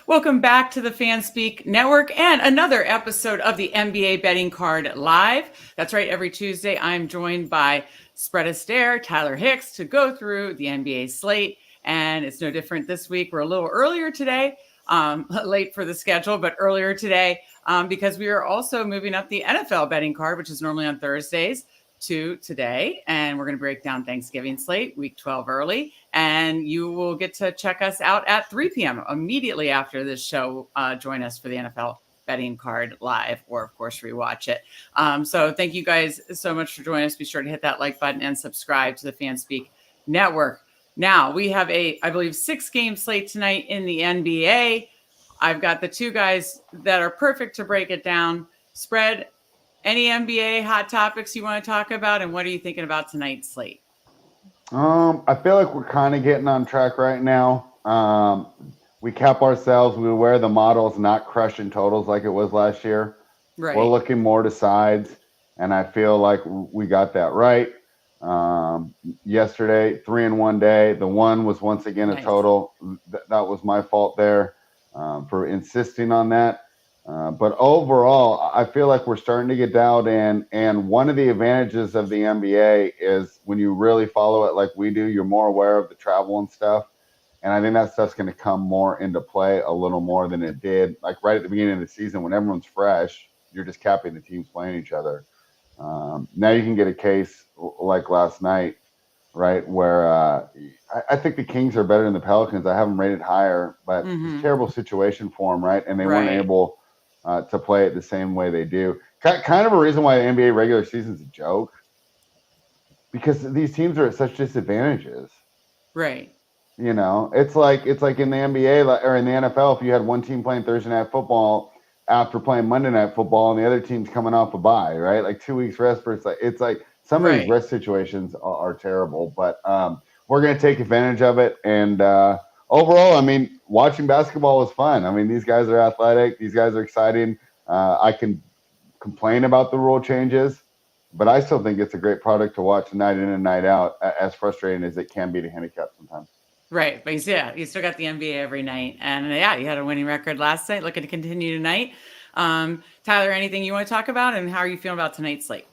Welcome back to the Fanspeak Network and another episode of the NBA Betting Card Live. That's right, every Tuesday I'm joined by Spread Astaire, Tyler Hicks, to go through the NBA slate. And it's no different this week. We're a little earlier today, late for the schedule, but earlier today because we are also moving up the NFL betting card, which is normally on Thursdays, to today. And we're going to break down Thanksgiving slate, week 12 early. And you will get to check us out at 3 p.m. immediately after this show. Join us for the NFL betting card live, or of course, rewatch it. So thank you guys so much for joining us. Be sure to hit that like button and subscribe to the Fanspeak Network. Now we have I believe, 6-game slate tonight in the NBA. I've got the two guys that are perfect to break it down. Spread, any NBA hot topics you want to talk about, and what are you thinking about tonight's slate? I feel like we're kind of getting on track right now. We cap ourselves. We wear the models, not crushing totals like it was last year. Right. We're looking more to sides, and I feel like we got that right. Yesterday, 3 in one day. The one was once again a total. That was my fault there for insisting on that. But overall, I feel like we're starting to get dialed in. And one of the advantages of the NBA is when you really follow it like we do, you're more aware of the travel and stuff. And I think that stuff's going to come more into play a little more than it did. Like right at the beginning of the season, when everyone's fresh, you're just capping the teams playing each other. Now you can get a case like last night, right, where I think the Kings are better than the Pelicans. I have them rated higher, but it's a terrible situation for them, right? And they weren't able to play it the same way they do. Kind of a reason why the NBA regular season is a joke, because these teams are at such disadvantages. Right. You know, it's like in the NBA or in the NFL, if you had one team playing Thursday night football after playing Monday night football and the other team's coming off a bye, right? Like 2 weeks rest for it's like some of these rest situations are terrible, but we're going to take advantage of it. And overall, I mean, watching basketball was fun. I mean, these guys are athletic. These guys are exciting. I can complain about the rule changes, but I still think it's a great product to watch night in and night out, as frustrating as it can be to handicap sometimes. Right. But you still got the NBA every night. And you had a winning record last night, looking to continue tonight. Tyler, anything you want to talk about, and how are you feeling about tonight's slate?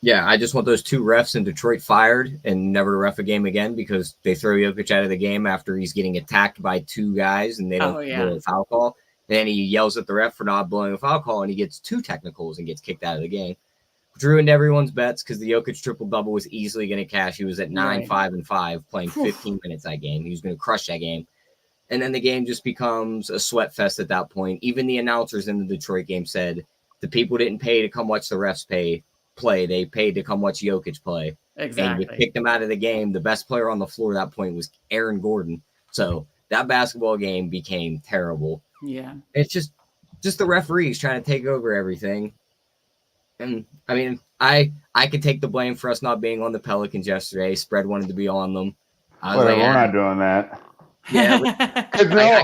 Yeah, I just want those two refs in Detroit fired and never to ref a game again, because they throw Jokic out of the game after he's getting attacked by two guys and they don't blow a foul call. Then he yells at the ref for not blowing a foul call, and he gets 2 technicals and gets kicked out of the game. Which ruined everyone's bets, because the Jokic triple-double was easily going to cash. He was at 9, 5, and 5, playing 15 minutes that game. He was going to crush that game. And then the game just becomes a sweat fest at that point. Even the announcers in the Detroit game said the people didn't pay to come watch the refs play. They paid to come watch Jokic play. Exactly. And you kicked him out of the game. The best player on the floor at that point was Aaron Gordon. So that basketball game became terrible. Yeah. It's just the referees trying to take over everything. And I mean, I could take the blame for us not being on the Pelicans yesterday. Spread wanted to be on them. We're not doing that. Yeah.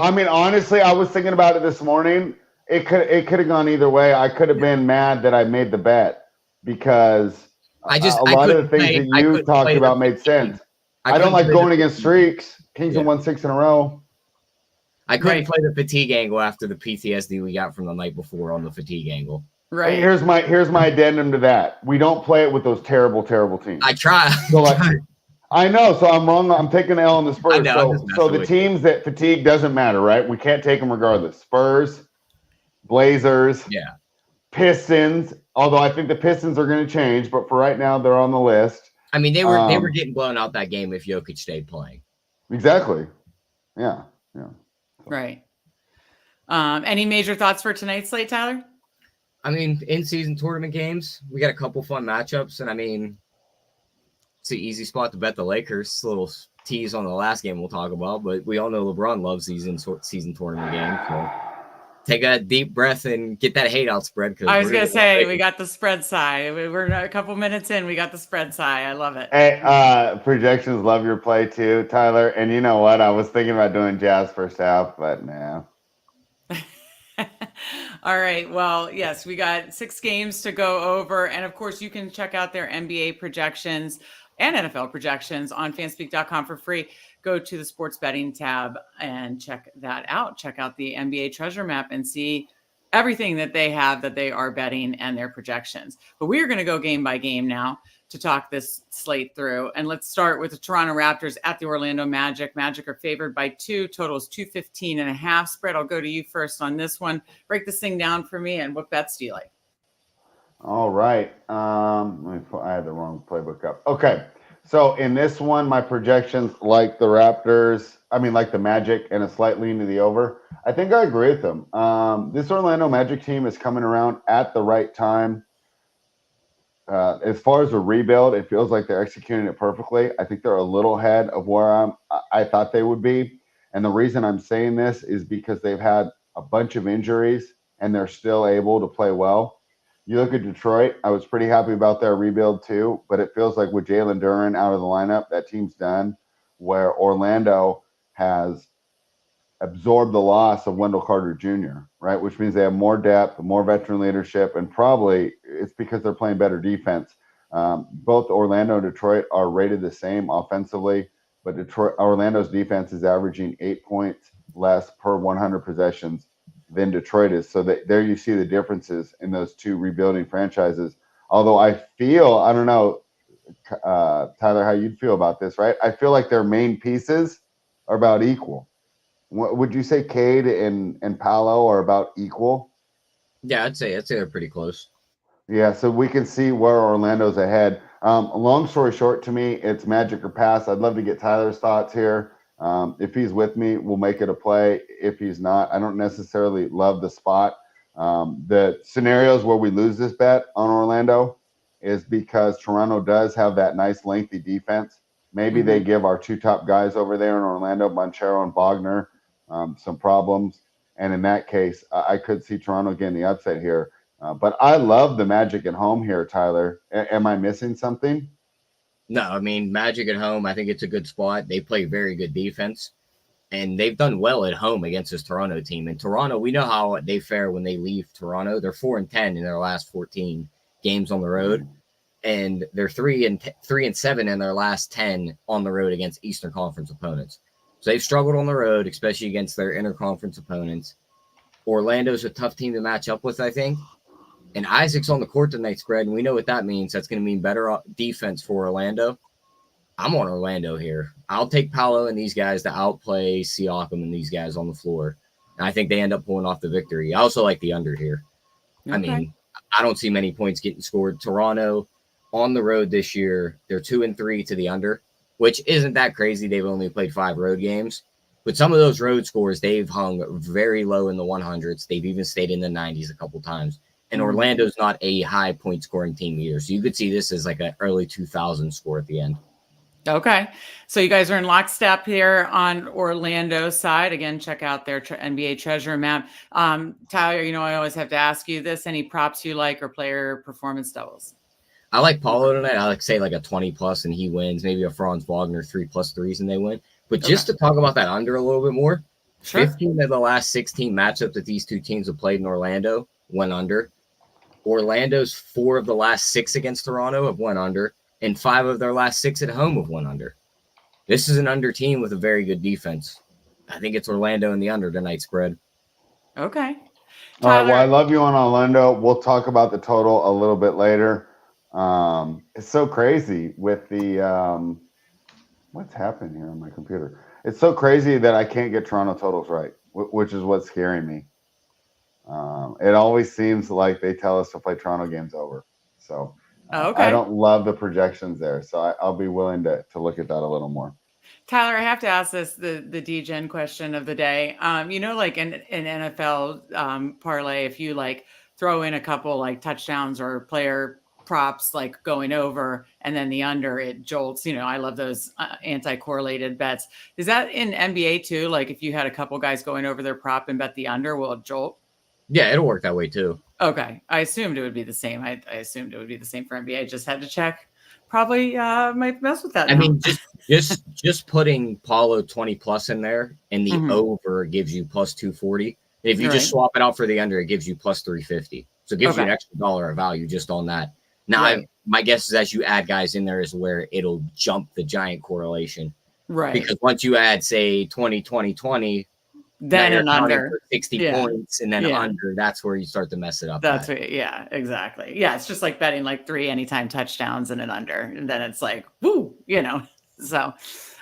I mean, honestly, I was thinking about it this morning. It could have gone either way. I could have been mad that I made the bet, because a lot of the things that you talked about made sense. I don't like going against streaks. Kings have won 6 in a row. I couldn't play the fatigue angle after the PTSD we got from the night before on the fatigue angle. Right. Hey, here's my addendum to that. We don't play it with those terrible, terrible teams. I try. So I know. So I'm wrong. I'm taking the L on the Spurs. So the teams that fatigue doesn't matter, right? We can't take them regardless. Spurs, Blazers, Pistons. Although I think the Pistons are going to change, but for right now, they're on the list. I mean, they were getting blown out that game if Jokic stayed playing. Exactly. Yeah. Right. Any major thoughts for tonight's slate, Tyler? I mean, in-season tournament games, we got a couple fun matchups, and I mean, it's an easy spot to bet the Lakers. A little tease on the last game we'll talk about, but we all know LeBron loves these in-season tournament games. So take a deep breath and get that hate out spread. I was going to say, we got the spread side. We're a couple minutes in. We got the spread side. I love it. Hey, projections love your play too, Tyler. And you know what? I was thinking about doing Jazz first half, but no. All right. Well, yes, we got 6 games to go over. And of course, you can check out their NBA projections and NFL projections on fanspeak.com for free. go to the sports betting tab and check that out. Check out the NBA treasure map and see everything that they have that they are betting and their projections. But we are going to go game by game now to talk this slate through. And let's start with the Toronto Raptors at the Orlando Magic. Magic are favored by 2, totals 215.5. Spread, I'll go to you first on this one. Break this thing down for me, and what bets do you like? All right. I had the wrong playbook up. Okay. So in this one, my projections like the Magic and a slight lean to the over. I think I agree with them. This Orlando Magic team is coming around at the right time. As far as a rebuild, it feels like they're executing it perfectly. I think they're a little ahead of where I thought they would be. And the reason I'm saying this is because they've had a bunch of injuries and they're still able to play well. You look at Detroit, I was pretty happy about their rebuild too, but it feels like with Jalen Duren out of the lineup, that team's done, where Orlando has absorbed the loss of Wendell Carter Jr., right? Which means they have more depth, more veteran leadership, and probably it's because they're playing better defense. Both Orlando and Detroit are rated the same offensively, but Orlando's defense is averaging 8 points less per 100 possessions than Detroit is. So there you see the differences in those two rebuilding franchises. Although I don't know, Tyler, how you'd feel about this, right? I feel like their main pieces are about equal. Would you say Cade and Paolo are about equal? Yeah, I'd say they're pretty close. Yeah, so we can see where Orlando's ahead. Long story short, to me, it's Magic or pass. I'd love to get Tyler's thoughts here. If he's with me, we'll make it a play. If he's not, I don't necessarily love the spot. The scenarios where we lose this bet on Orlando is because Toronto does have that nice lengthy defense. Maybe they give our two top guys over there in Orlando, Banchero and Wagner, some problems. And in that case, I could see Toronto getting the upset here. But I love the Magic at home here, Tyler. Am I missing something? No, I mean, Magic at home, I think it's a good spot. They play very good defense, and they've done well at home against this Toronto team. And Toronto, we know how they fare when they leave Toronto. They're 4-10 in their last 14 games on the road, and they're 3-7 in their last 10 on the road against Eastern Conference opponents. So they've struggled on the road, especially against their interconference opponents. Orlando's a tough team to match up with, I think. And Isaac's on the court tonight, Spread, and we know what that means. That's going to mean better defense for Orlando. I'm on Orlando here. I'll take Paolo and these guys to outplay Siakam and these guys on the floor. And I think they end up pulling off the victory. I also like the under here. Okay. I mean, I don't see many points getting scored. Toronto on the road this year, they're 2-3 to the under, which isn't that crazy. They've only played 5 road games. But some of those road scores, they've hung very low in the 100s. They've even stayed in the 90s a couple times. And Orlando's not a high point scoring team either. So you could see this as like an early 2000 score at the end. Okay. So you guys are in lockstep here on Orlando's side. Again, check out their NBA treasure map. Tyler, I always have to ask you this. Any props you like or player performance doubles? I like Paolo tonight. I like say like a 20+ and he wins. Maybe a Franz Wagner 3+ threes and they win. But just to talk about that under a little bit more, 15 of the last 16 matchups that these two teams have played in Orlando went under. Orlando's 4 of the last 6 against Toronto have went under, and 5 of their last 6 at home have went under. This is an under team with a very good defense. I think it's Orlando in the under tonight, Spread. Okay. Tyler. All right. Well, I love you on Orlando. We'll talk about the total a little bit later. It's so crazy with the what's happened here on my computer. It's so crazy that I can't get Toronto totals right, which is what's scaring me. It always seems like they tell us to play Toronto games over. So I don't love the projections there. So I'll be willing to look at that a little more. Tyler, I have to ask this, the DGen question of the day. Like in NFL parlay, if you like throw in a couple like touchdowns or player props like going over and then the under, it jolts. I love those anti-correlated bets. Is that in NBA too? Like if you had a couple guys going over their prop and bet the under, will it jolt? Yeah, it'll work that way too. Okay. I assumed it would be the same. I assumed it would be the same for NBA. I just had to check. Probably might mess with that. I mean, just putting Paulo 20+ in there and the over gives you plus 240. If you just swap it out for the under, it gives you plus 350. So it gives you an extra $1 of value just on that. Now, my guess is as you add guys in there is where it'll jump the giant correlation. Right. Because once you add, say, 20, 20, 20, then an under for 60 points and then under, that's where you start to mess it up. That's right. Yeah, exactly. Yeah, it's just like betting like 3 anytime touchdowns and an under. And then it's like, woo, So,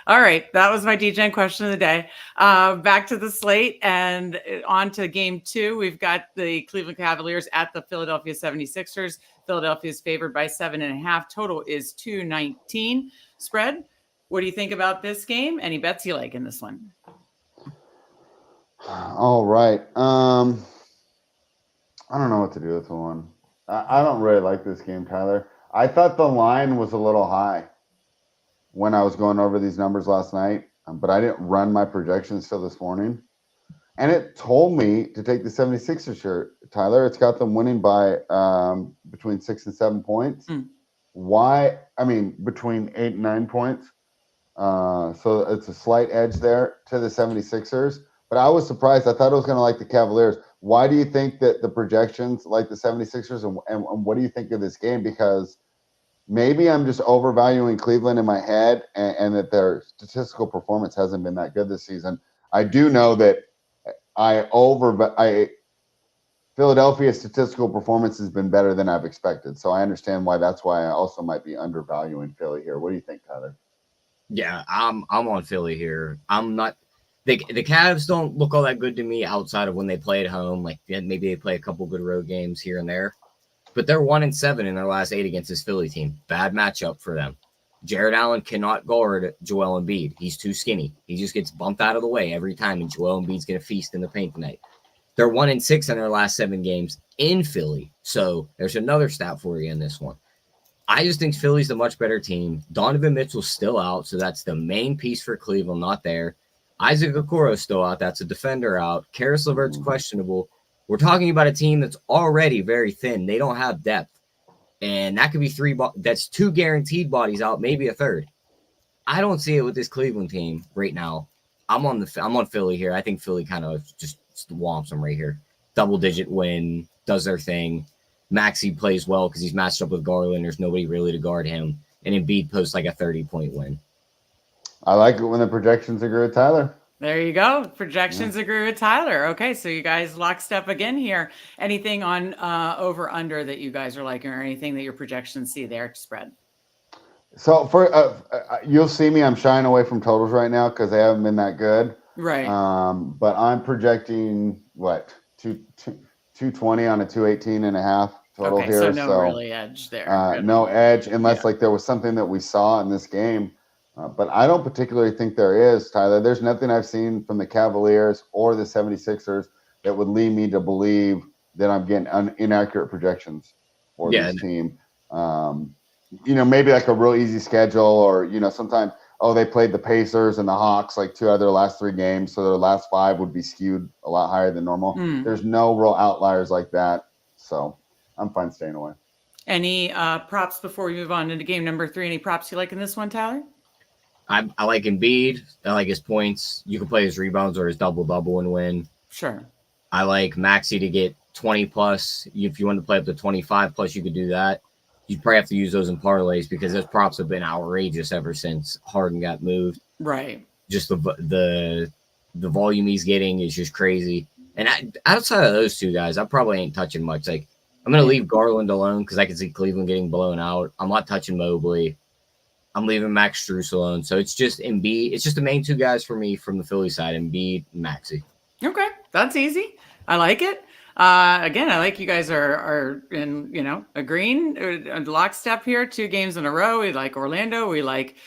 all right. That was my DGen question of the day. Back to the slate and on to game 2. We've got the Cleveland Cavaliers at the Philadelphia 76ers. Philadelphia is favored by 7.5. Total is 219. Spread. What do you think about this game? Any bets you like in this one? All right. I don't know what to do with the one. I don't really like this game, Tyler. I thought the line was a little high when I was going over these numbers last night, but I didn't run my projections till this morning. And it told me to take the 76ers shirt, Tyler. It's got them winning by between 6 and 7 points. Why? I mean, between 8 and 9 points. So it's a slight edge there to the 76ers. But I was surprised. I thought it was going to like the Cavaliers. Why do you think that the projections like the 76ers, and what do you think of this game? Because maybe I'm just overvaluing Cleveland in my head and that their statistical performance hasn't been that good this season. I do know that Philadelphia's statistical performance has been better than I've expected. So I understand why I also might be undervaluing Philly here. What do you think, Tyler? Yeah, I'm on Philly here. I'm not. The Cavs don't look all that good to me outside of when they play at home. Like maybe they play a couple good road games here and there, but they're 1-7 in their last 8 against this Philly team. Bad matchup for them. Jared Allen cannot guard Joel Embiid. He's too skinny. He just gets bumped out of the way every time, and Joel Embiid's going to feast in the paint tonight. They're 1-6 in their last 7 games in Philly. So there's another stat for you in this one. I just think Philly's a much better team. Donovan Mitchell's still out, so that's the main piece for Cleveland, not there. Isaac Okoro's still out. That's a defender out. Karis LeVert's questionable. We're talking about a team that's already very thin. They don't have depth. And that could be that's 2 guaranteed bodies out, maybe a third. I don't see it with this Cleveland team right now. I'm on Philly here. I think Philly kind of just whomps them right here. Double-digit win, does their thing. Maxey plays well because he's matched up with Garland. There's nobody really to guard him. And Embiid posts like a 30-point win. I like it when the projections agree with Tyler. There you go. Projections agree with Tyler. Okay, so you guys lockstep again here. Anything on over-under that you guys are liking or anything that your projections see there to spread? So for you'll see me, I'm shying away from totals right now because they haven't been that good. Right. But I'm projecting, 220 on a 218.5 total here. So no really edge there. No edge unless like there was something that we saw in this game. But I don't particularly think there is, Tyler. There's nothing I've seen from the Cavaliers or the 76ers that would lead me to believe that I'm getting inaccurate projections for this team. Maybe like a real easy schedule or, sometimes, they played the Pacers and the Hawks like 2 out of their last 3 games, so their last 5 would be skewed a lot higher than normal. There's no real outliers like that, so I'm fine staying away. Any props before we move on into game number 3? Any props you like in this one, Tyler? I like Embiid. I like his points. You can play his rebounds or his double-double and win. Sure. I like Maxey to get 20+. If you want to play up to 25+, you could do that. You'd probably have to use those in parlays because those props have been outrageous ever since Harden got moved. Right. Just the volume he's getting is just crazy. And outside of those 2 guys, I probably ain't touching much. Like I'm going to leave Garland alone because I can see Cleveland getting blown out. I'm not touching Mobley. I'm leaving Max Strus alone. So it's just Embiid. It's just the main 2 guys for me from the Philly side, Embiid and Maxey. Okay. That's easy. I like it. Again, I like you guys are in, agreeing lockstep here, 2 games in a row. We like Orlando. We like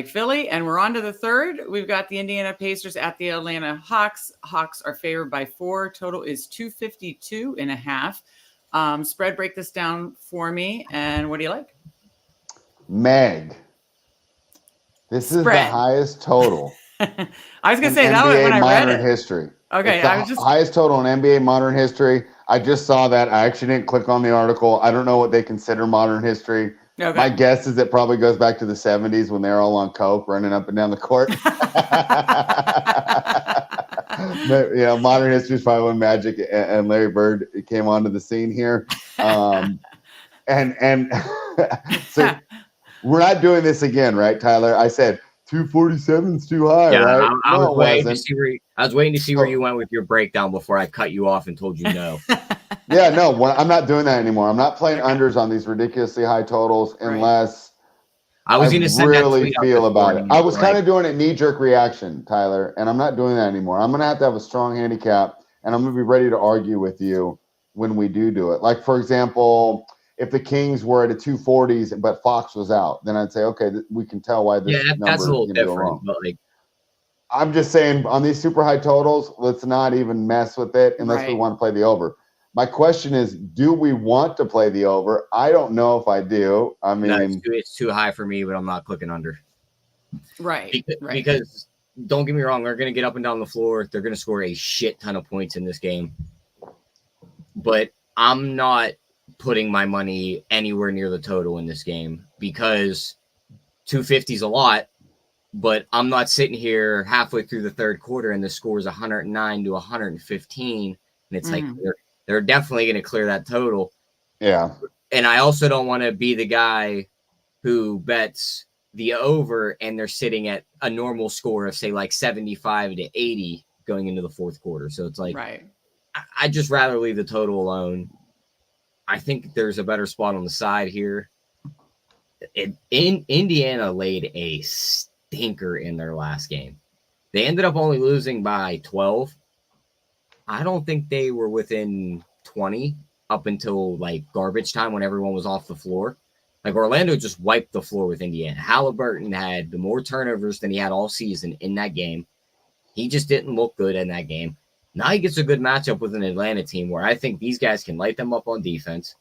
Philly, and we're on to the third. We've got the Indiana Pacers at the Atlanta Hawks. Hawks are favored by 4. Total is 252.5. Spread, break this down for me. And what do you like? Meg. This is the highest total. I was going to say that when I read it. History. Okay, it's the highest total in NBA modern history. I just saw that. I actually didn't click on the article. I don't know what they consider modern history. Okay. My guess is it probably goes back to the 70s when they were all on coke, running up and down the court. But, modern history is probably when Magic and Larry Bird came onto the scene here. And so we're not doing this again, right, Tyler? I said 247 is too high, Yeah, right? I was waiting to see where you went with your breakdown before I cut you off and told you no. Yeah, no, I'm not doing that anymore. I'm not playing unders on these ridiculously high totals unless I was going to send that really tweet out feel this about it. morning. I was kind of doing a knee-jerk reaction, Tyler, and I'm not doing that anymore. I'm going to have a strong handicap, and I'm going to be ready to argue with you when we do it. Like, for example, if the Kings were at a 240s but Fox was out, then I'd say, okay, we can tell why this number that's a little is going to go different. wrong. But like, I'm just saying on these super high totals, let's not even mess with it unless we want to play the over. My question is, do we want to play the over? I don't know if I do. I mean, no, it's too high for me, but I'm not clicking under. Right. Because don't get me wrong, they're going to get up and down the floor. They're going to score a shit ton of points in this game. But I'm not putting my money anywhere near the total in this game because 250 is a lot. But I'm not sitting here halfway through the third quarter and the score is 109 to 115. And it's like they're definitely going to clear that total. Yeah. And I also don't want to be the guy who bets the over and they're sitting at a normal score of, say, like 75 to 80 going into the fourth quarter. So it's like, I'd just rather leave the total alone. I think there's a better spot on the side here. Indiana laid a stinker in their last game. They ended up only losing by 12. I don't think they were within 20 up until like garbage time when everyone was off the floor. Like Orlando just wiped the floor with Indiana. Halliburton had more turnovers than he had all season in that game. He just didn't look good in that game. Now he gets a good matchup with an Atlanta team where I think these guys can light them up on defense.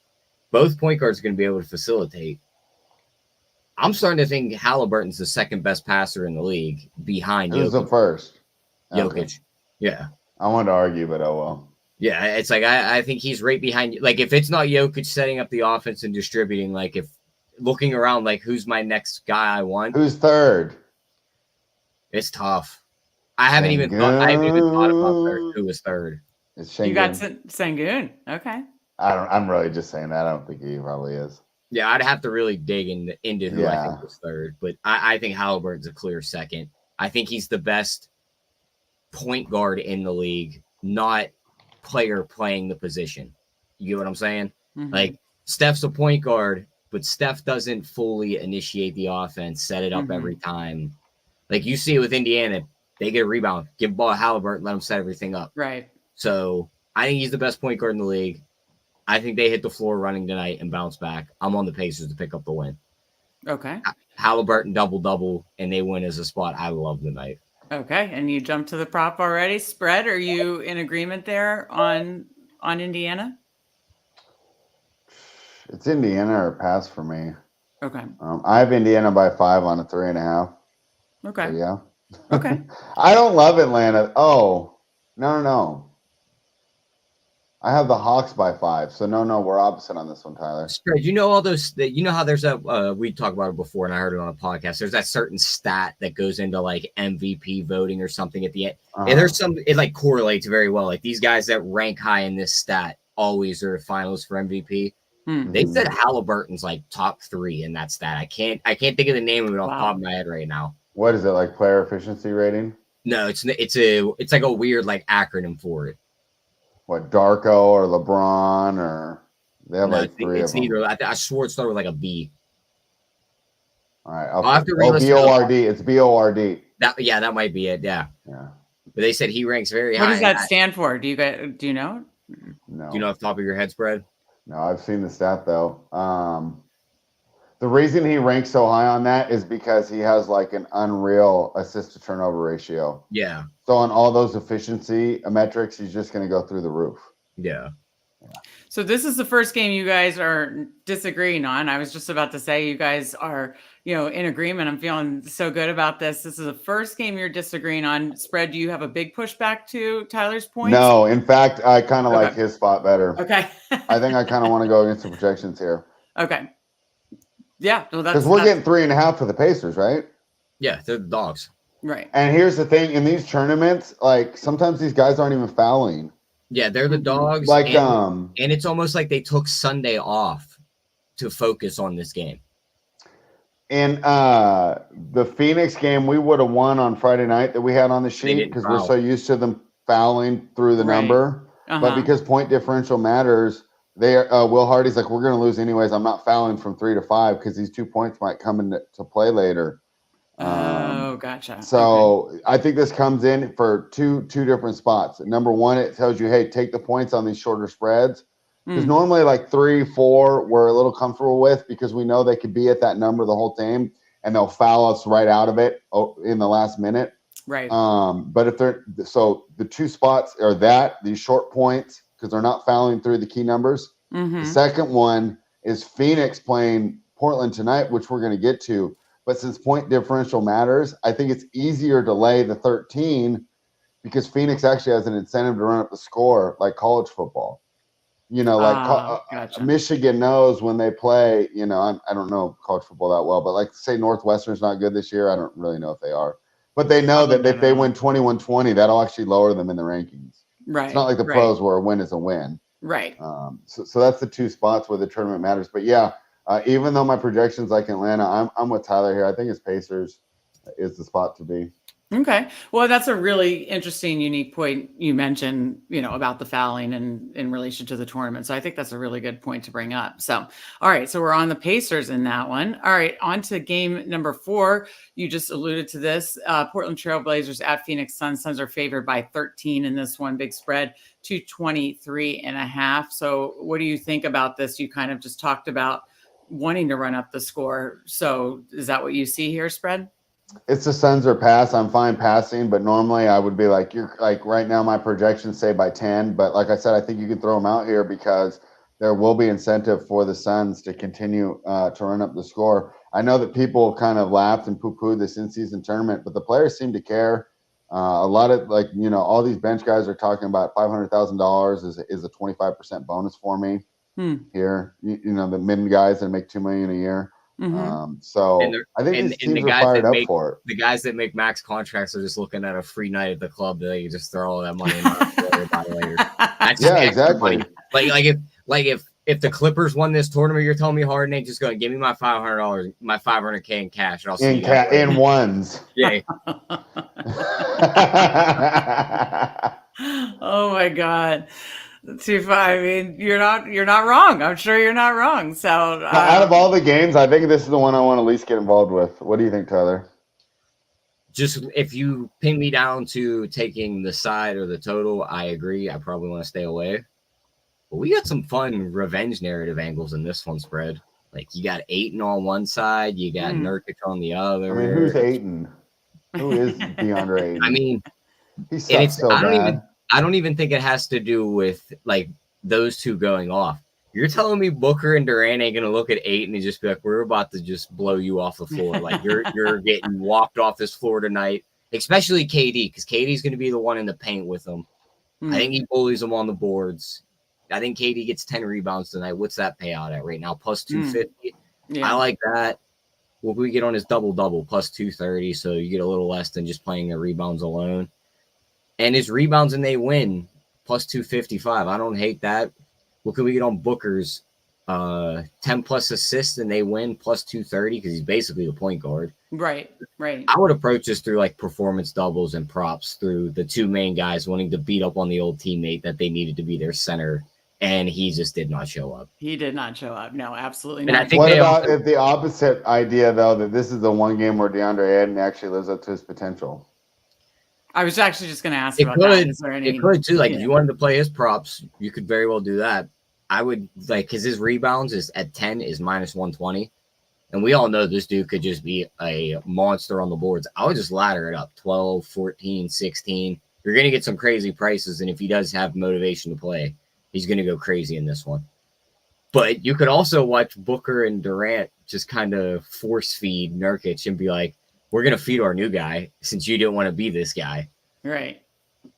Both point guards are going to be able to facilitate. I'm starting to think Halliburton's the second best passer in the league behind Who's Jokic. the first? Jokic. Okay. Yeah. I wanted to argue, but oh well. Yeah, it's like I think he's right behind you. Like if it's not Jokic setting up the offense and distributing, like if looking around, like who's my next guy I want? Who's third? It's tough. I haven't even thought about who was third. You got Sengun. Okay. I'm really just saying that. I don't think he probably is. Yeah, I'd have to really dig into who I think was third, but I think Halliburton's a clear second. I think he's the best point guard in the league, not player playing the position. You get what I'm saying? Mm-hmm. Like Steph's a point guard, but Steph doesn't fully initiate the offense, set it up every time. Like you see it with Indiana, they get a rebound, give the ball to Halliburton, let him set everything up. Right. So I think he's the best point guard in the league. I think they hit the floor running tonight and bounce back. I'm on the Pacers to pick up the win. Okay. Halliburton double, and they win as a spot I love tonight. Okay, and you jumped to the prop already. Spread, are you in agreement there on Indiana? It's Indiana or pass for me. Okay. I have Indiana by 5 on a 3.5. Okay. So yeah. Okay. I don't love Atlanta. Oh, no. I have the Hawks by 5. So no, we're opposite on this one, Tyler. Spread, you know all those. You know how there's a we talked about it before, and I heard it on a podcast. There's that certain stat that goes into like MVP voting or something at the end, and there's some. It like correlates very well. Like these guys that rank high in this stat always are finalists for MVP. They said Halliburton's like top 3 in that stat. I can't think of the name of it off the top of my head right now. What is it, like player efficiency rating? No, it's like a weird like acronym for it. What, Darko or LeBron or they have like 3 of them? Neither. I swore it started with like a B. All right, I'll have to BORD. It's BORD. That might be it. Yeah. But they said he ranks very high. What does that stand for? Do you know? No. Do you know off the top of your head, Spread? No, I've seen the stat though. The reason he ranks so high on that is because he has like an unreal assist to turnover ratio. Yeah. So on all those efficiency metrics, he's just going to go through the roof. Yeah. So this is the first game you guys are disagreeing on. I was just about to say you guys are, in agreement. I'm feeling so good about this. This is the first game you're disagreeing on. Spread, do you have a big pushback to Tyler's point? No, in fact, I kind of like his spot better. Okay. I think I kind of want to go against the projections here. Okay. Yeah. Well, because we're getting 3.5 for the Pacers, right? Yeah, they're the dogs. Right. And here's the thing: in these tournaments, like sometimes these guys aren't even fouling. Yeah, they're the dogs. Like and it's almost like they took Sunday off to focus on this game. In the Phoenix game, we would have won on Friday night that we had on the sheet because we're so used to them fouling through the number. But because point differential matters, Will Hardy's like, we're going to lose anyways. I'm not fouling from 3 to 5 because these 2 points might come into play later. Gotcha. So I think this comes in for two different spots. Number one, it tells you, hey, take the points on these shorter spreads. Because normally like 3, 4, we're a little comfortable with because we know they could be at that number the whole time and they'll foul us right out of it in the last minute. Right. But if the 2 spots are these short points because they're not fouling through the key numbers. The second one is Phoenix playing Portland tonight, which we're going to get to. But since point differential matters, I think it's easier to lay the 13 because Phoenix actually has an incentive to run up the score like college football. Gotcha. Michigan knows when they play, I don't know college football that well, but like say Northwestern's not good this year. I don't really know if they are, but they know that if they win 21-20, that'll actually lower them in the rankings. Right. It's not like the pros where a win is a win. Right. So that's the 2 spots where the tournament matters. But yeah, even though my projection's like Atlanta, I'm with Tyler here. I think it's Pacers is the spot to be. Okay. Well, that's a really interesting, unique point you mentioned, about the fouling and in relation to the tournament. So I think that's a really good point to bring up. So, all right. So we're on the Pacers in that one. All right. On to game number 4. You just alluded to this. Portland Trailblazers at Phoenix Suns. Suns are favored by 13 in this one. Big spread, 223.5. So what do you think about this? You kind of just talked about wanting to run up the score. So is that what you see here, spread? It's the Suns or pass. I'm fine passing, but normally I would be like, you're like right now my projections say by 10. But like I said, I think you can throw them out here because there will be incentive for the Suns to continue to run up the score. I know that people kind of laughed and poo-pooed this in-season tournament, but the players seem to care. A lot of all these bench guys are talking about $500,000 is a 25% bonus for me here. The mid guys that make $2 million a year. So I think these teams are fired up for it. The guys that make max contracts are just looking at a free night at the club that you just throw all that money in the later. That's exactly. Money. If the Clippers won this tournament, you're telling me Harden ain't just going to give me my $500, my $500K in cash, and I'll see in ones. Yeah. Oh my God. I mean, you're not wrong. I'm sure you're not wrong. So out of all the games, I think this is the one I want to least get involved with. What do you think, Tyler? Just if you pin me down to taking the side or the total, I agree. I probably want to stay away. But we got some fun revenge narrative angles in this one, spread. Like you got Ayton on one side, you got Nurkic on the other. I mean, who's Ayton? Who is DeAndre Ayton? I mean, he sucks so bad. I don't even think it has to do with like those two going off. You're telling me Booker and Durant ain't gonna look at Ayton and just be like, we're about to just blow you off the floor. Like you're getting walked off this floor tonight, especially KD, because KD's gonna be the one in the paint with them. I think he bullies them on the boards. I think KD gets 10 rebounds tonight. What's that payout at right now? Plus 250. I like that. What we get on his double-double, plus 230, so you get a little less than just playing the rebounds alone. And his rebounds and they win, plus 255. I don't hate that. What can we get on Booker's 10-plus assists and they win, plus 230, because he's basically the point guard. Right. I would approach this through like performance doubles and props through the two main guys wanting to beat up on the old teammate that they needed to be their center, and he just did not show up. He did not show up. No, absolutely not. And I think what about if the opposite idea, though, that this is the one game where DeAndre Ayton actually lives up to his potential? I was actually just going to ask about that. Is there any? It could too. Like if you wanted to play his props, you could very well do that. I would because his rebounds is at 10 is minus 120. And we all know this dude could just be a monster on the boards. I would just ladder it up 12, 14, 16. You're going to get some crazy prices. And if he does have motivation to play, he's going to go crazy in this one. But you could also watch Booker and Durant just kind of force feed Nurkic and be like, we're going to feed our new guy since you didn't want to be this guy. Right.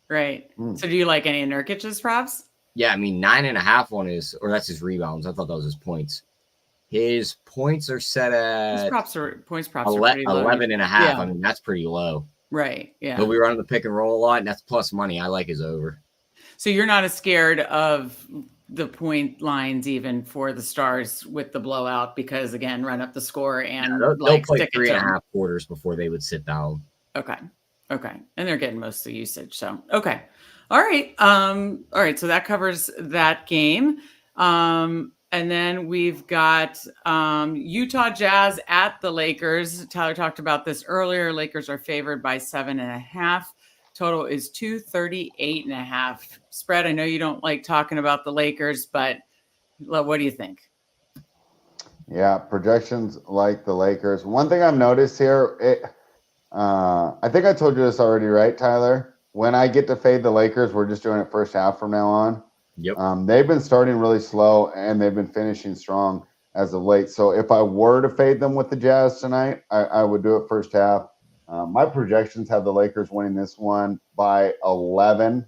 So do you like any of Nurkic's props? Yeah, I mean, 9.5 on his, or that's his rebounds. I thought that was his points. His points are set at points props are pretty low. 11.5. Yeah. I mean, that's pretty low. Right. Yeah. But we run the pick and roll a lot, and that's plus money. I like his over. So you're not as scared of the point lines even for the Stars with the blowout because, again, run up the score and they'll play stick 3.5 quarters before they would sit down. Okay. And they're getting most of the usage. So, okay. All right. So that covers that game. And then we've got Utah Jazz at the Lakers. Tyler talked about this earlier. Lakers are favored by 7.5. Total is 238.5. Spread. I know you don't like talking about the Lakers, but what do you think? Yeah, projections like the Lakers. One thing I've noticed here, I think I told you this already, right, Tyler? When I get to fade the Lakers, we're just doing it first half from now on. Yep. They've been starting really slow, and they've been finishing strong as of late. So if I were to fade them with the Jazz tonight, I would do it first half. My projections have the Lakers winning this one by 11.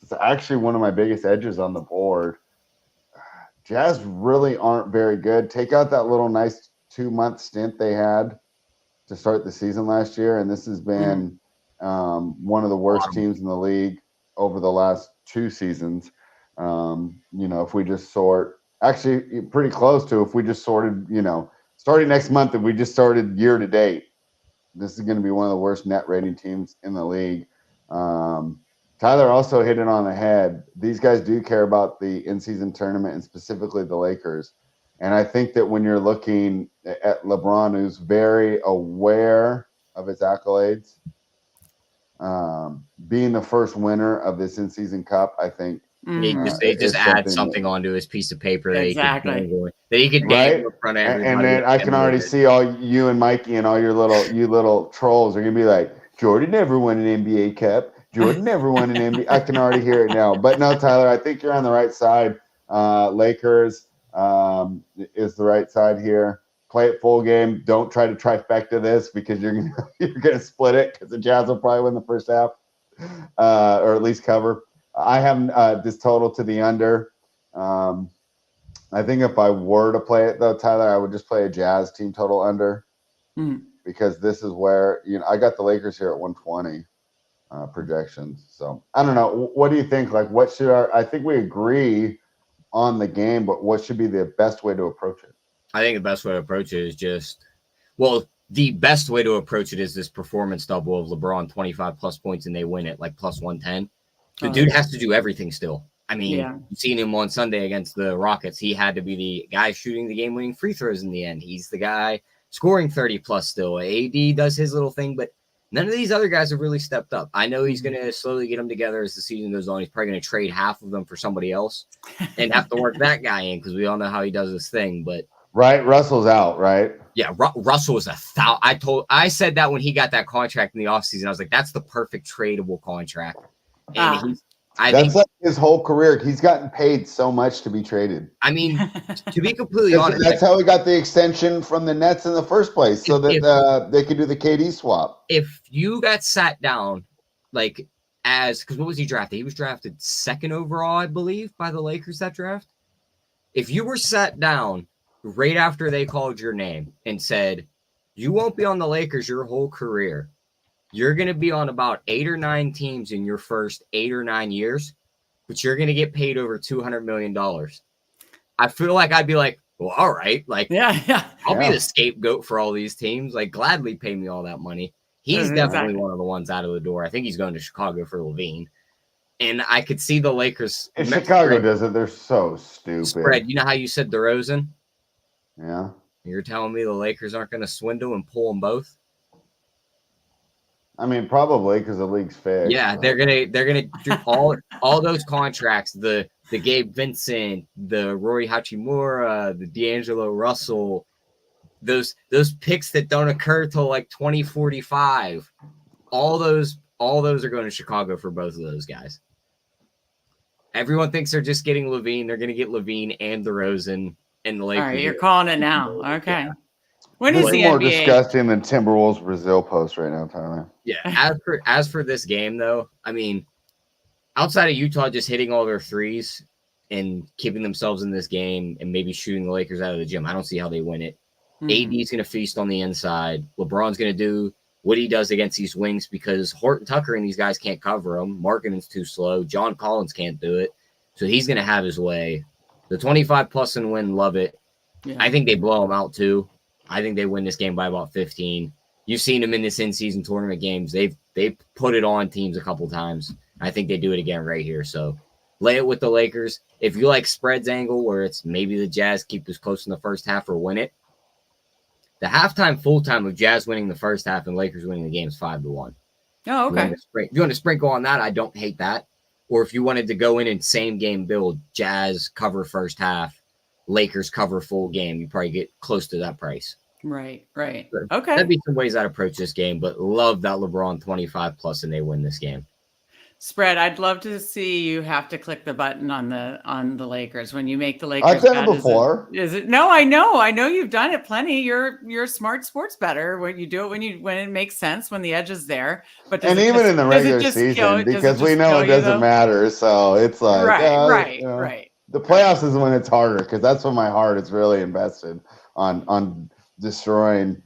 It's actually one of my biggest edges on the board. Jazz really aren't very good. Take out that little nice 2-month stint they had to start the season last year, and this has been one of the worst teams in the league over the last 2 seasons. If we just sort, actually pretty close to, if we just sorted, starting next month, if we just started year to date, this is going to be one of the worst net rating teams in the league. Tyler also hit it on the head. These guys do care about the in-season tournament and specifically the Lakers. And I think that when you're looking at LeBron, who's very aware of his accolades, being the first winner of this in-season cup, I think they just add something onto his piece of paper that he could right in front of everybody. And then I can already see all you and Mikey and all you little trolls are gonna be like, Jordan never won an NBA cup. Jordan never won an NBA. I can already hear it now. But no, Tyler, I think you're on the right side. Lakers is the right side here. Play it full game. Don't try to trifecta this because you're gonna split it because the Jazz will probably win the first half, or at least cover. I have this total to the under. I think if I were to play it though, Tyler, I would just play a Jazz team total under because this is where I got the Lakers here at 120 projections. So I don't know. What do you think? Like, what should I think we agree on the game, but what should be the best way to approach it? I think the best way to approach it is the best way to approach it is this performance double of LeBron 25 plus points and they win it like plus 110. The dude has to do everything still. I mean, you've seen him on Sunday against the Rockets. He had to be the guy shooting the game-winning free throws in the end. He's the guy scoring 30 plus still. AD does his little thing, but none of these other guys have really stepped up. I know he's going to slowly get them together as the season goes on. He's probably going to trade half of them for somebody else and have to work that guy in because we all know how he does his thing. But right, Russell's out, right? Yeah, Russell is I said that when he got that contract in the offseason. I was like, that's the perfect tradable contract. And that's like his whole career. He's gotten paid so much to be traded. I mean, to be completely honest, that's how he got the extension from the Nets in the first place, so that they could do the KD swap. If you got sat down, because what was he drafted? He was drafted 2nd overall, I believe, by the Lakers that draft. If you were sat down right after they called your name and said, you won't be on the Lakers your whole career, you're going to be on about 8 or 9 teams in your first 8 or 9 years, but you're going to get paid over $200 million. I feel like I'd be like, well, all right. I'll be the scapegoat for all these teams. Gladly pay me all that money. He's definitely one of the ones out of the door. I think he's going to Chicago for Levine. And I could see the Lakers. If Chicago does it, they're so stupid. Spread. You know how you said DeRozan? Yeah. You're telling me the Lakers aren't going to swindle and pull them both? I mean, probably because the league's fixed. Yeah, they're gonna do all those contracts. The Gabe Vincent, the Rory Hachimura, the D'Angelo Russell, those picks that don't occur till 2045. All those are going to Chicago for both of those guys. Everyone thinks they're just getting Levine. They're going to get Levine and DeRozan and the Lakers. All right, you're calling it now. Okay. Yeah. When is the more NBA? Disgusting than Timberwolves Brazil post right now, Tyler. Yeah. As for this game, though, I mean, outside of Utah just hitting all their threes and keeping themselves in this game and maybe shooting the Lakers out of the gym, I don't see how they win it. AD's going to feast on the inside. LeBron's going to do what he does against these wings because Horton Tucker and these guys can't cover him. Markkanen's too slow. John Collins can't do it. So he's going to have his way. The 25 plus and win, love it. Yeah. I think they blow them out too. I think they win this game by about 15. You've seen them in this in-season tournament games. They've put it on teams a couple times. I think they do it again right here. So lay it with the Lakers. If you like spreads angle where it's maybe the Jazz keep this close in the first half or win it, the halftime, full-time of Jazz winning the first half and Lakers winning the game is 5-1. Oh, okay. If you want to sprinkle on that, I don't hate that. Or if you wanted to go in and same game build, Jazz cover first half, Lakers cover full game, you probably get close to that price. Right. Okay. That'd be some ways I'd approach this game, but love that LeBron 25 plus and they win this game. Spread. I'd love to see you have to click the button on the Lakers when you make the Lakers. I've done it before. Is it? No, I know you've done it plenty. You're a smart sports bettor when you do it when it makes sense, when the edge is there. But and even in the regular season, because we know it doesn't matter. So it's like right. The playoffs is when it's harder because that's when my heart is really invested on destroying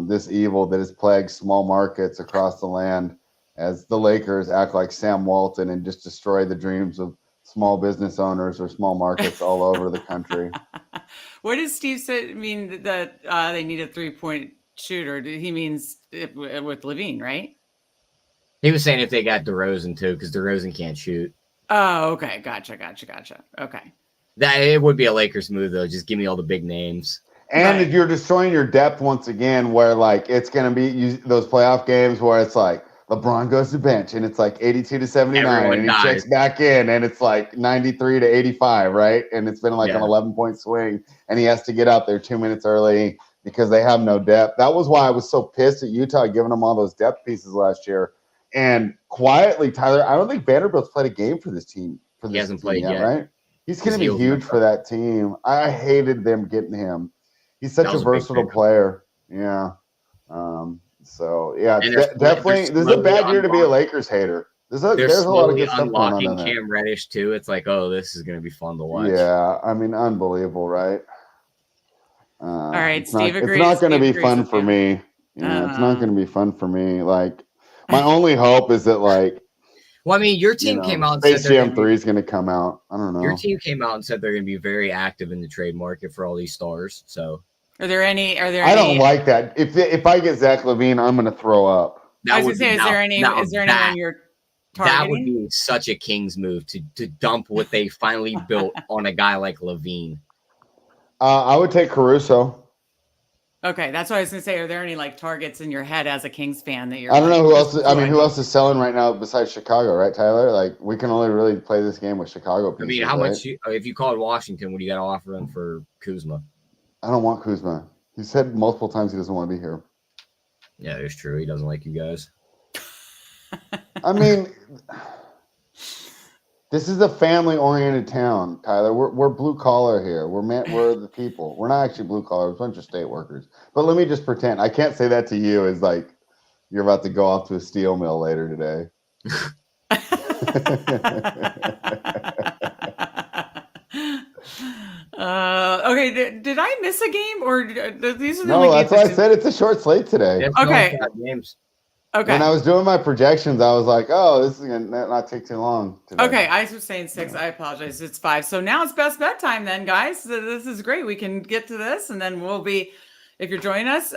this evil that has plagued small markets across the land, as the Lakers act like Sam Walton and just destroy the dreams of small business owners or small markets all over the country. What does Steve say? Mean that they need a 3-point shooter? He means with Levine, right? He was saying if they got DeRozan too, because DeRozan can't shoot. Oh, okay. Gotcha. Okay. That it would be a Lakers move though. Just give me all the big names. And if you're destroying your depth once again, where like it's going to be those playoff games where it's like LeBron goes to bench and it's like 82-79 and he checks back in and it's like 93-85, right? And it's been like an 11-point swing and he has to get out there 2 minutes early because they have no depth. That was why I was so pissed at Utah giving them all those depth pieces last year. And quietly, Tyler, I don't think Vanderbilt's played a game for this team. He hasn't played yet, right? He's going to be huge for that team. I hated them getting him. He's such a versatile player. Yeah. So, yeah, definitely. This is a bad year to be a Lakers hater. There's a lot of good stuff going on in there. Cam Reddish, too. It's like, oh, this is going to be fun to watch. Yeah. I mean, unbelievable, right? All right. Steve agrees. It's not going to be fun for me. Yeah, it's not going to be fun for me. Like, my only hope is that, like, well, I mean, your team came out and Space Jam 3 is going to come out. I don't know. Your team came out and said they're going to be very active in the trade market for all these stars. So, Are there any? don't like that. If I get Zach LaVine, I'm going to throw up. I was going to say, is there anyone you're targeting? That would be such a Kings move to dump what they finally built on a guy like LaVine. I would take Caruso. Okay, that's what I was going to say. Are there any like targets in your head as a Kings fan that you're? I don't know who else. Who else is selling right now besides Chicago, right, Tyler? Like, we can only really play this game with Chicago pieces. I mean, how much? If you called Washington, what do you got to offer them for Kuzma? I don't want Kuzma. He said multiple times he doesn't want to be here. Yeah, it's true. He doesn't like you guys. I mean, this is a family-oriented town, Tyler. We're blue collar here. We're the people. We're not actually blue collar. We're a bunch of state workers. But let me just pretend. I can't say that to you as like you're about to go off to a steel mill later today. Okay, did I miss a game or these are the No, that's why I said it's a short slate today. Okay. Games. Okay. When I was doing my projections, I was like, "Oh, this is gonna not take too long today." Okay, I was saying 6. I apologize. It's 5. So now it's best bet time, then, guys. This is great. We can get to this, and then we'll be. If you're joining us,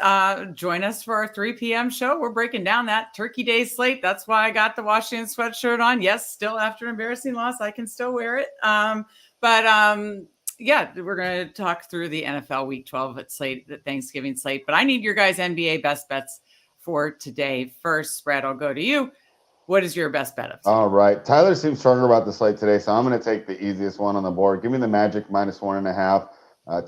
join us for our 3 p.m. show. We're breaking down that Turkey Day slate. That's why I got the Washington sweatshirt on. Yes, still after embarrassing loss, I can still wear it. Yeah, we're going to talk through the NFL Week 12 at slate, the Thanksgiving slate. But I need your guys' NBA best bets for today. First, Spread, I'll go to you. What is your best bet of today? All right. Tyler seems stronger about the slate today, so I'm going to take the easiest one on the board. Give me the Magic -1.5.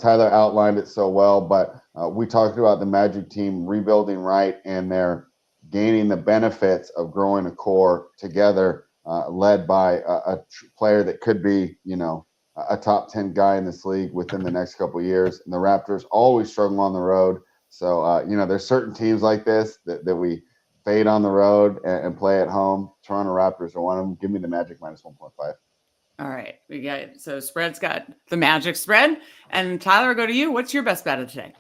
Tyler outlined it so well, but we talked about the Magic team rebuilding right, and they're gaining the benefits of growing a core together, led by a player that could be, a top 10 guy in this league within the next couple of years. And the Raptors always struggle on the road. So, there's certain teams like this that we fade on the road and play at home. Toronto Raptors are one of them. Give me the Magic -1.5. All right. We got it. So Spread's got the Magic spread. And Tyler, I'll go to you. What's your best bet of today?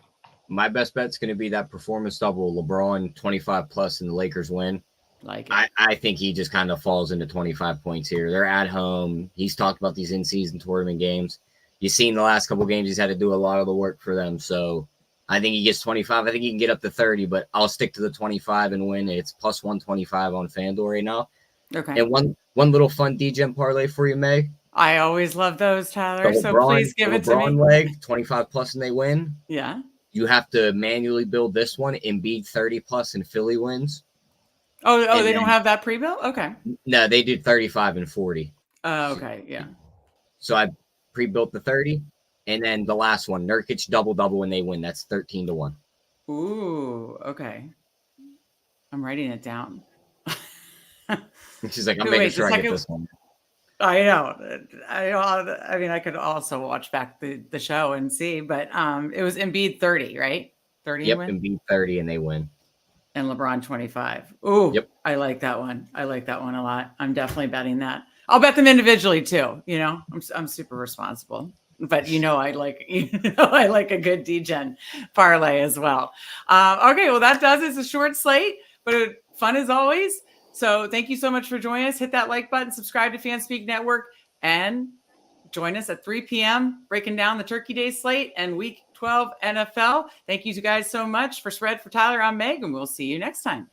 My best bet's going to be that performance double, LeBron 25 plus and the Lakers win. Like it. I think he just kind of falls into 25 points here. They're at home. He's talked about these in-season tournament games. You've seen the last couple games, he's had to do a lot of the work for them. So I think he gets 25. I think he can get up to 30, but I'll stick to the 25 and win. It's plus 125 on FanDuel right now. Okay. And one little fun DGen parlay for you, May. I always love those, Tyler. So please give it to me. Leg, 25 plus and they win. Yeah. You have to manually build this one. Embiid 30 plus and Philly wins. Oh, they don't have that pre-built? Okay. No, they did 35 and 40. Okay, yeah. So I pre-built the 30, and then the last one, Nurkic double when they win. That's 13-1. Ooh, okay. I'm writing it down. She's like, I'm making sure I get this one. I know. I mean, I could also watch back the show and see, but it was Embiid 30, right? 30. Yep, Embiid 30, and they win. And LeBron 25. Ooh, yep. I like that one. I like that one a lot. I'm definitely betting that. I'll bet them individually too. You know, I'm super responsible, but I like a good DGen parlay as well. Okay, well that does it. It's a short slate, but fun as always. So thank you so much for joining us. Hit that like button, subscribe to Fanspeak Network, and join us at 3 p.m. breaking down the Turkey Day slate and Week 12 NFL. Thank you guys so much. For Tyler, I'm Meg, and we'll see you next time.